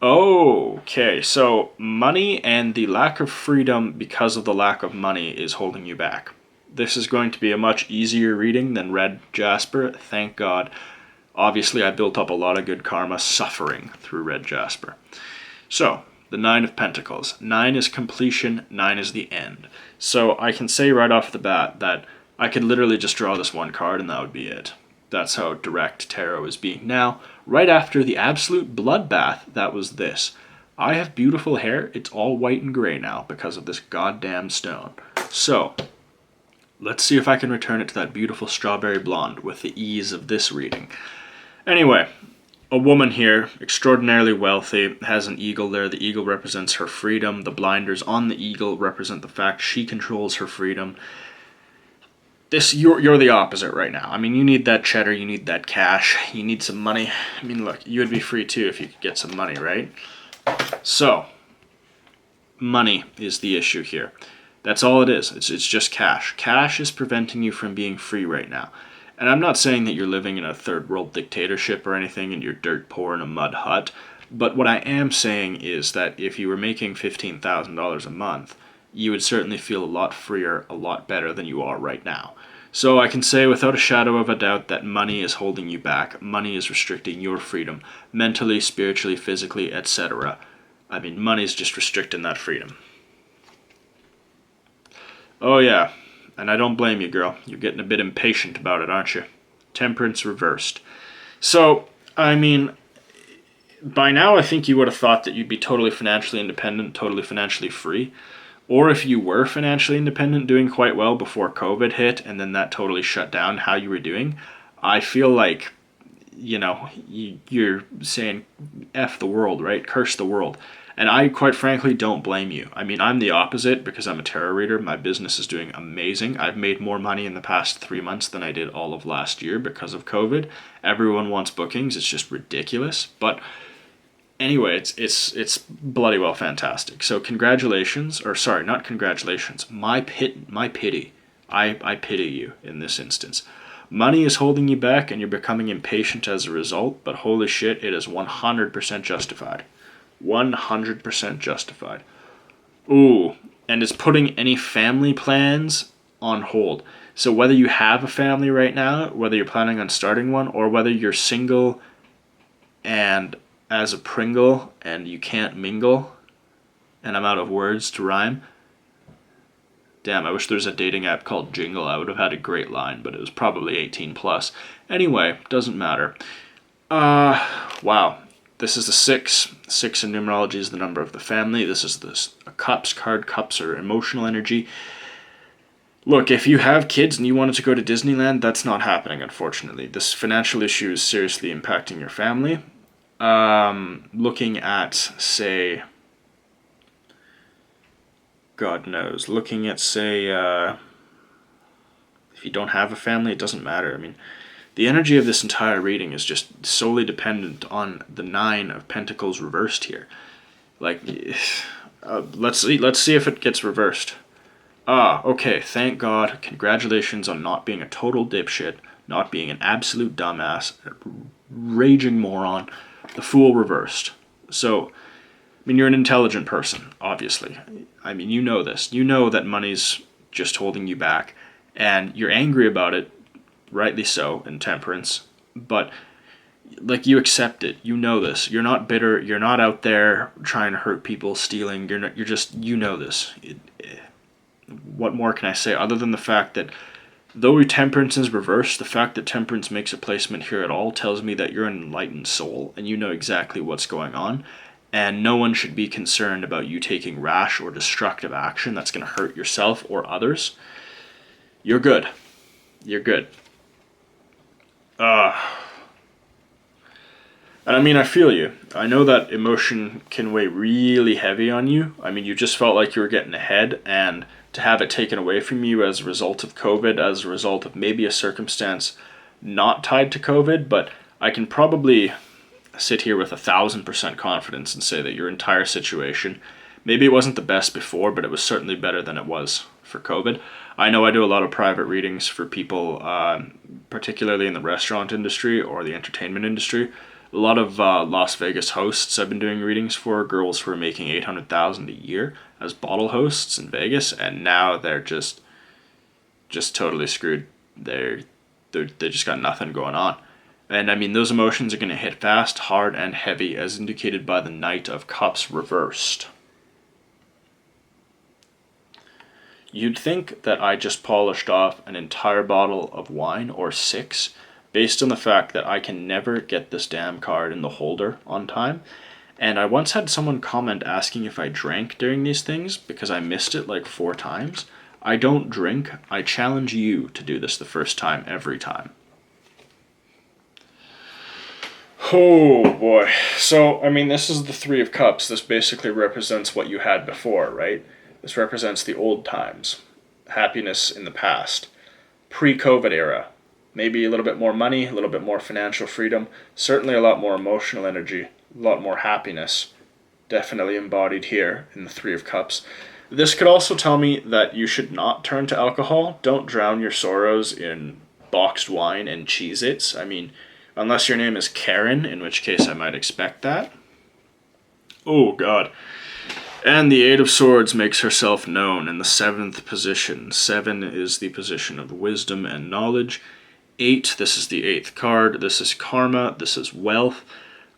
Okay, so money and the lack of freedom because of the lack of money is holding you back. This is going to be a much easier reading than Red Jasper, thank God. Obviously, I built up a lot of good karma suffering through Red Jasper. So, the Nine of Pentacles. 9 is completion, 9 is the end. So I can say right off the bat that I could literally just draw this one card and that would be it. That's how direct tarot is being now. Right after the absolute bloodbath that was this. I have beautiful hair. It's all white and gray now because of this goddamn stone. So, let's see if I can return it to that beautiful strawberry blonde with the ease of this reading. Anyway, a woman here, extraordinarily wealthy, has an eagle there. The eagle represents her freedom. The blinders on the eagle represent the fact she controls her freedom. You're the opposite right now. I mean, you need that cheddar, you need that cash, you need some money. I mean, look, you would be free too if you could get some money, right? So, money is the issue here. That's all it is. It's just cash. Cash is preventing you from being free right now. And I'm not saying that you're living in a third world dictatorship or anything and you're dirt poor in a mud hut. But what I am saying is that if you were making $15,000 a month, you would certainly feel a lot freer, a lot better than you are right now. So I can say without a shadow of a doubt that money is holding you back. Money is restricting your freedom, mentally, spiritually, physically, etc. I mean, money's just restricting that freedom. Oh yeah, and I don't blame you, girl. You're getting a bit impatient about it, aren't you? Temperance reversed. So, I mean, by now I think you would have thought that you'd be totally financially independent, totally financially free. Or if you were financially independent, doing quite well before COVID hit, and then that totally shut down how you were doing, I feel like, you're saying F the world, right? Curse the world. And I, quite frankly, don't blame you. I mean, I'm the opposite because I'm a tarot reader. My business is doing amazing. I've made more money in the past 3 months than I did all of last year because of COVID. Everyone wants bookings. It's just ridiculous. But anyway, it's bloody well fantastic. So congratulations, or sorry, not congratulations. My pity. I pity you in this instance. Money is holding you back and you're becoming impatient as a result, but holy shit, it is 100% justified. 100% justified. Ooh, and it's putting any family plans on hold. So whether you have a family right now, whether you're planning on starting one, or whether you're single and as a Pringle and you can't mingle, and I'm out of words to rhyme. Damn, I wish there was a dating app called Jingle. I would have had a great line, but it was probably 18 plus. Anyway, doesn't matter. Wow. this is the 6. 6 in numerology is the number of the family. This is a cups card. Cups are emotional energy. Look, if you have kids and you wanted to go to Disneyland, that's not happening, unfortunately. This financial issue is seriously impacting your family. Looking at, say, God knows, looking at, say, if you don't have a family, it doesn't matter. I mean, the energy of this entire reading is just solely dependent on the 9 of Pentacles reversed here. Like, let's see if it gets reversed. Okay, thank God. Congratulations on not being a total dipshit, not being an absolute dumbass, a raging moron. The Fool reversed. So, I mean, you're an intelligent person, obviously. I mean, you know this. You know that money's just holding you back, and you're angry about it, rightly so, in Temperance, but, like, you accept it. You know this. You're not bitter. You're not out there trying to hurt people, stealing. You know this. What more can I say other than the fact that though Temperance is reversed, the fact that Temperance makes a placement here at all tells me that you're an enlightened soul and you know exactly what's going on, and no one should be concerned about you taking rash or destructive action that's going to hurt yourself or others. You're good. You're good. And I mean, I feel you. I know that emotion can weigh really heavy on you. I mean, you just felt like you were getting ahead, and to have it taken away from you as a result of COVID, as a result of maybe a circumstance not tied to COVID, but I can probably sit here with 1,000% confidence and say that your entire situation, maybe it wasn't the best before, but it was certainly better than it was for COVID. I know I do a lot of private readings for people, particularly in the restaurant industry or the entertainment industry. A lot of Las Vegas hosts I've been doing readings for, girls who are making $800,000 a year as bottle hosts in Vegas, and now they're just totally screwed. They just got nothing going on. And I mean, those emotions are going to hit fast, hard, and heavy, as indicated by the Knight of Cups reversed. You'd think that I just polished off an entire bottle of wine, or 6, based on the fact that I can never get this damn card in the holder on time. And I once had someone comment asking if I drank during these things, because I missed it like 4 times. I don't drink. I challenge you to do this the first time every time. Oh boy. So, I mean, this is the 3 of Cups. This basically represents what you had before, right? This represents the old times. Happiness in the past. Pre-COVID era. Maybe a little bit more money, a little bit more financial freedom, certainly a lot more emotional energy, a lot more happiness, definitely embodied here in the 3 of Cups. This could also tell me that you should not turn to alcohol. Don't drown your sorrows in boxed wine and Cheez-Its. I mean, unless your name is Karen, in which case I might expect that. Oh, God. And the 8 of Swords makes herself known in the 7th position. 7 is the position of wisdom and knowledge. 8, this is the 8th card. This is karma. This is wealth.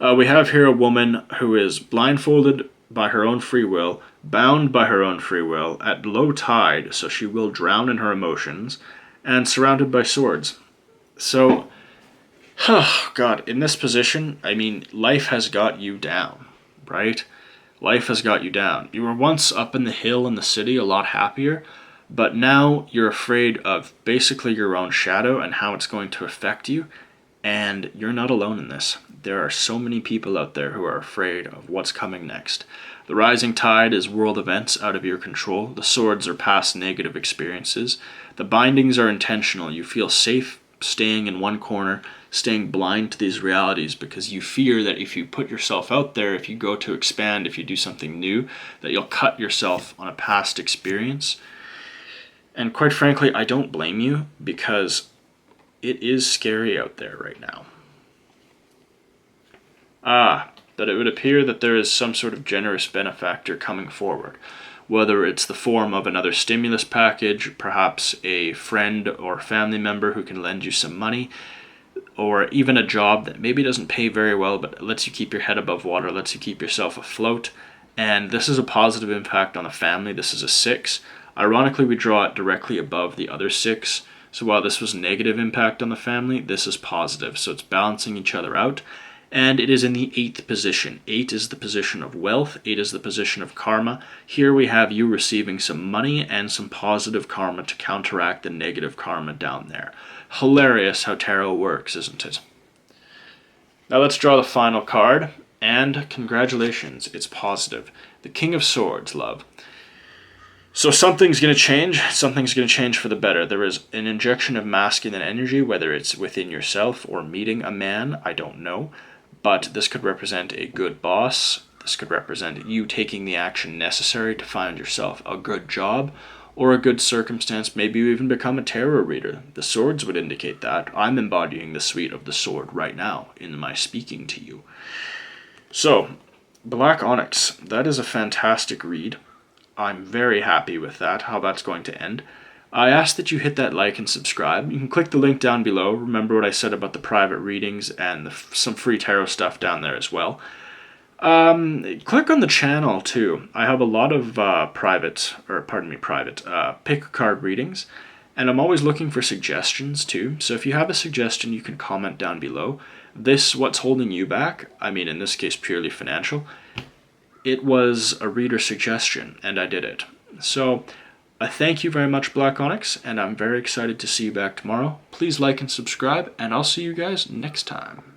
We have here a woman who is blindfolded by her own free will, bound by her own free will, at low tide, so she will drown in her emotions, and surrounded by swords. So, oh God, in this position, I mean, life has got you down, right? Life has got you down. You were once up in the hill in the city, a lot happier, but now you're afraid of basically your own shadow and how it's going to affect you, and you're not alone in this. There are so many people out there who are afraid of what's coming next. The rising tide is world events out of your control. The swords are past negative experiences. The bindings are intentional. You feel safe staying in one corner, staying blind to these realities, because you fear that if you put yourself out there, if you go to expand, if you do something new, that you'll cut yourself on a past experience. And quite frankly, I don't blame you, because it is scary out there right now. But it would appear that there is some sort of generous benefactor coming forward. Whether it's the form of another stimulus package, perhaps a friend or family member who can lend you some money, or even a job that maybe doesn't pay very well, but lets you keep your head above water, lets you keep yourself afloat. And this is a positive impact on the family. This is a 6. Ironically, we draw it directly above the other 6. So while this was negative impact on the family, this is positive. So it's balancing each other out. and it is in the 8th position. 8 is the position of wealth, 8 is the position of karma. Here we have you receiving some money and some positive karma to counteract the negative karma down there. Hilarious how tarot works, isn't it? Now let's draw the final card, and congratulations, it's positive. The King of Swords, love. So something's going to change. Something's going to change for the better. There is an injection of masculine energy, whether it's within yourself or meeting a man, I don't know. But this could represent a good boss. This could represent you taking the action necessary to find yourself a good job or a good circumstance. Maybe you even become a tarot reader. The swords would indicate that. I'm embodying the suite of the sword right now in my speaking to you. So, Black Onyx, that is a fantastic read. I'm very happy with that, how that's going to end. I ask that you hit that like and subscribe. You can click the link down below. Remember what I said about the private readings and some free tarot stuff down there as well. Click on the channel too. I have a lot of private pick card readings, and I'm always looking for suggestions too. So if you have a suggestion, you can comment down below. What's holding you back? I mean, in this case, purely financial. It was a reader suggestion, and I did it. So, I thank you very much, Black Onyx, and I'm very excited to see you back tomorrow. Please like and subscribe, and I'll see you guys next time.